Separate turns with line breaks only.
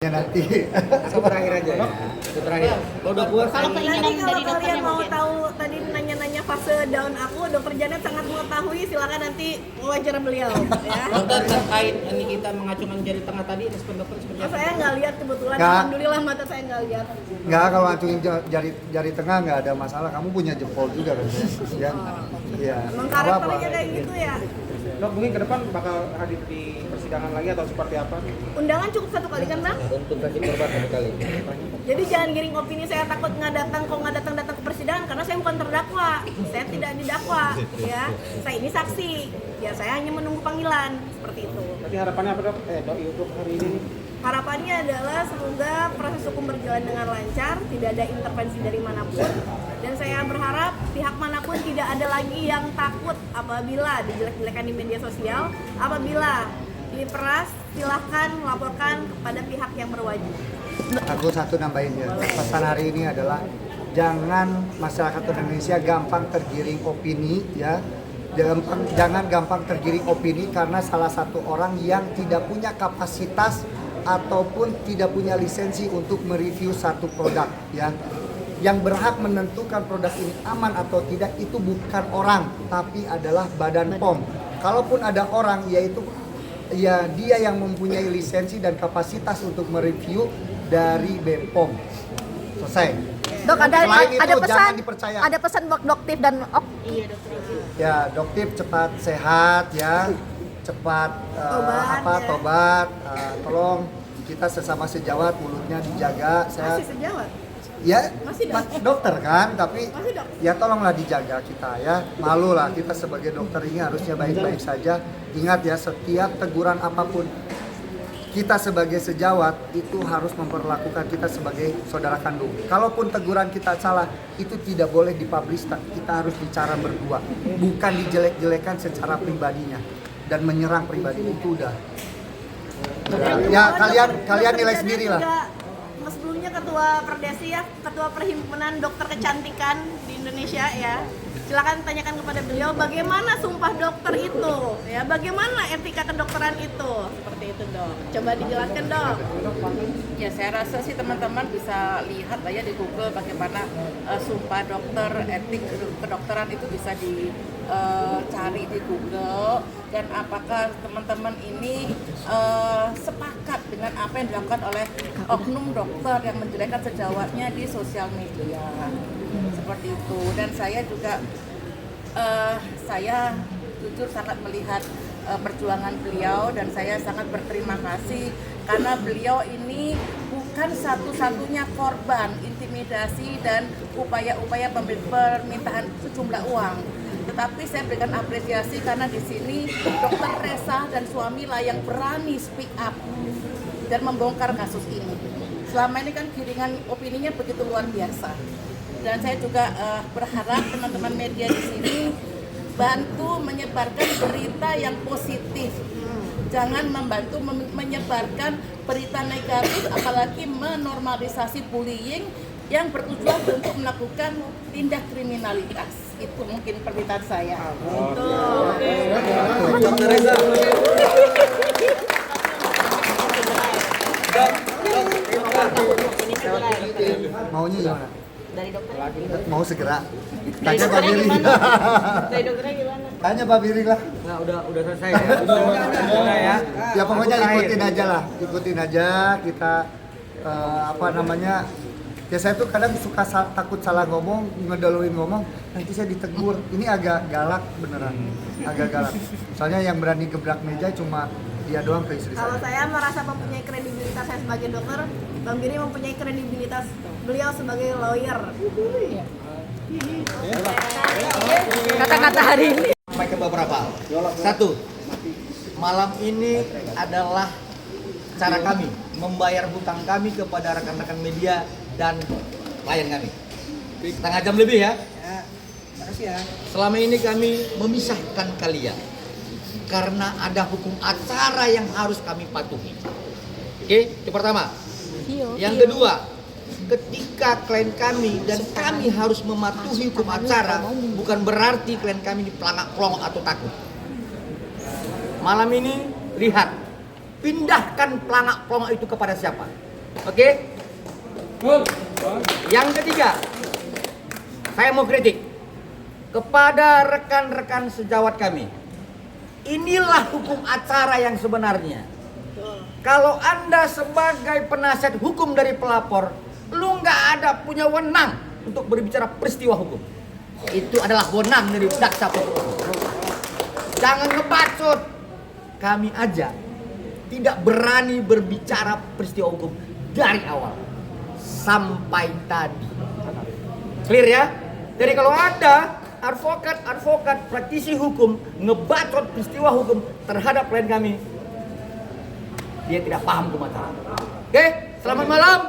Nanti
Satu terakhir aja ya. Satu terakhir. Kalau udah puas,
Kalau keinginan
Kalau
dari dokternya
kalian mau
mungkin.
tahu tadi nanya-nanya fase down aku, Dokter Janet sangat mengetahui. Silakan nanti wawancara beliau. Ya.
dokter terkait ini kita mengacungkan jari tengah tadi, respon dokter seperti apa?
Saya nggak lihat kebetulan.
Nggak.
Alhamdulillah mata saya nggak lihat.
nggak, kalau ngacungin jari tengah nggak ada masalah. Kamu punya jempol juga kan ya? Iya.
Emang
Nggak apa-apa.
karakternya kayak gitu ya.
Dok, mungkin ke depan bakal hadir di persidangan lagi atau seperti apa?
Undangan cukup satu kali kan, Bang?
Untuk kasih korban satu kali.
Jadi jangan giring opini saya takut nggak datang, kok nggak datang ke persidangan karena saya bukan terdakwa, saya tidak didakwa, ya. Saya ini saksi, ya saya hanya menunggu panggilan seperti itu.
Berarti harapannya apa dok? Dok, untuk hari ini nih.
Harapannya adalah semoga proses hukum berjalan dengan lancar, tidak ada intervensi dari manapun, dan saya berharap pihak manapun tidak ada lagi yang takut apabila dijelek-jelekan di media sosial. Apabila diperas, silahkan laporkan kepada pihak yang berwajib.
Aku satu nambahin ya. Pesan hari ini adalah jangan masyarakat Indonesia gampang tergiring opini ya. Jangan gampang tergiring opini karena salah satu orang yang tidak punya kapasitas ataupun tidak punya lisensi untuk mereview satu produk ya. Yang berhak menentukan produk ini aman atau tidak itu bukan orang, tapi adalah Badan POM. Kalaupun ada orang, yaitu ya dia yang mempunyai lisensi dan kapasitas untuk mereview dari BPOM. Selesai.
Dok,
Selain itu,
ada pesan,
jangan dipercaya.
ada pesan buat Doktif dan
Iya, Dokter.
Ya, Doktif cepat sehat ya, cepat tobat. Tolong kita sesama sejawat mulutnya dijaga.
Masih sejawat?
Ya,
Masih
dokter kan, tapi
Masih dok.
ya tolonglah dijaga kita ya. Malu lah kita sebagai dokter ini harusnya baik-baik saja. Ingat ya, setiap teguran apapun kita sebagai sejawat itu harus memperlakukan kita sebagai saudara kandung. Kalaupun teguran kita salah, itu tidak boleh dipublish, kita harus bicara berdua. Bukan dijelek-jelekan secara pribadinya dan menyerang pribadi itu udah. Ya kalian nilai sendiri lah.
Sebelumnya ketua Perdesi ya, ketua Perhimpunan Dokter Kecantikan di Indonesia ya. Silakan tanyakan kepada beliau bagaimana sumpah dokter itu, ya bagaimana etika kedokteran itu, seperti itu dok. Coba dijelaskan dok.
Ya saya rasa sih teman-teman bisa lihat lah ya di Google bagaimana sumpah dokter, etik kedokteran itu bisa dicari di Google, dan apakah teman-teman ini sepakat dengan apa yang dilakukan oleh oknum dokter yang menjelekkan sejawatnya di sosial media seperti itu. Dan saya juga saya jujur sangat melihat perjuangan beliau, dan saya sangat berterima kasih karena beliau ini bukan satu-satunya korban intimidasi dan upaya-upaya permintaan sejumlah uang. Tetapi saya berikan apresiasi karena di sini Dokter Resa dan suami lah yang berani speak up dan membongkar kasus ini. Selama ini kan giringan opininya begitu luar biasa. Dan saya juga berharap teman-teman media di sini bantu menyebarkan berita yang positif. Jangan membantu menyebarkan berita negatif, apalagi menormalisasi bullying yang bertujuan untuk melakukan tindak kriminalitas. Itu mungkin permintaan saya.
Dokter Reza.
Maunya gimana?
dari dokter.
Mau segera.
Dari
Tanya Pak
dokternya
Biri.
gimana? Dari dokternya gimana?
Tanya Pak Biri lah.
Nah, udah selesai ya. Udah ya.
Ya pokoknya
Aku terakhir.
ikutin aja lah, ikutin aja kita apa namanya. Ya saya tuh kadang suka takut salah ngomong, ngeduluin ngomong, nanti saya ditegur. Ini agak galak beneran, agak galak. Soalnya yang berani gebrak meja cuma dia doang ke istri
Kalau
saya.
saya merasa mempunyai kredibilitas saya sebagai dokter, Bang Biri mempunyai kredibilitas beliau sebagai lawyer.
Kata-kata hari ini.
Sampai ke beberapa hal. Satu, malam ini adalah cara kami membayar hutang kami kepada rekan-rekan media dan klien kami. Setengah jam lebih ya. Selama ini kami memisahkan kalian karena ada hukum acara yang harus kami patuhi. Oke, itu pertama. Yang kedua, ketika klien kami dan kami harus mematuhi hukum acara, bukan berarti klien kami dipelangak-pelongok atau takut. Malam ini lihat, pindahkan pelangak-pelongok itu kepada siapa? Oke? Yang ketiga, saya mau kritik kepada rekan-rekan sejawat kami. Inilah hukum acara yang sebenarnya. Kalau Anda sebagai penasihat hukum dari pelapor, lu nggak ada punya wewenang untuk berbicara peristiwa hukum. Itu adalah wewenang dari jaksa penuntut umum. Jangan ngebacot. Kami aja tidak berani berbicara peristiwa hukum dari awal sampai tadi. Clear ya? Jadi kalau ada advokat, praktisi hukum ngebacot peristiwa hukum terhadap klien kami, dia tidak paham hukum acara. Oke, selamat malam.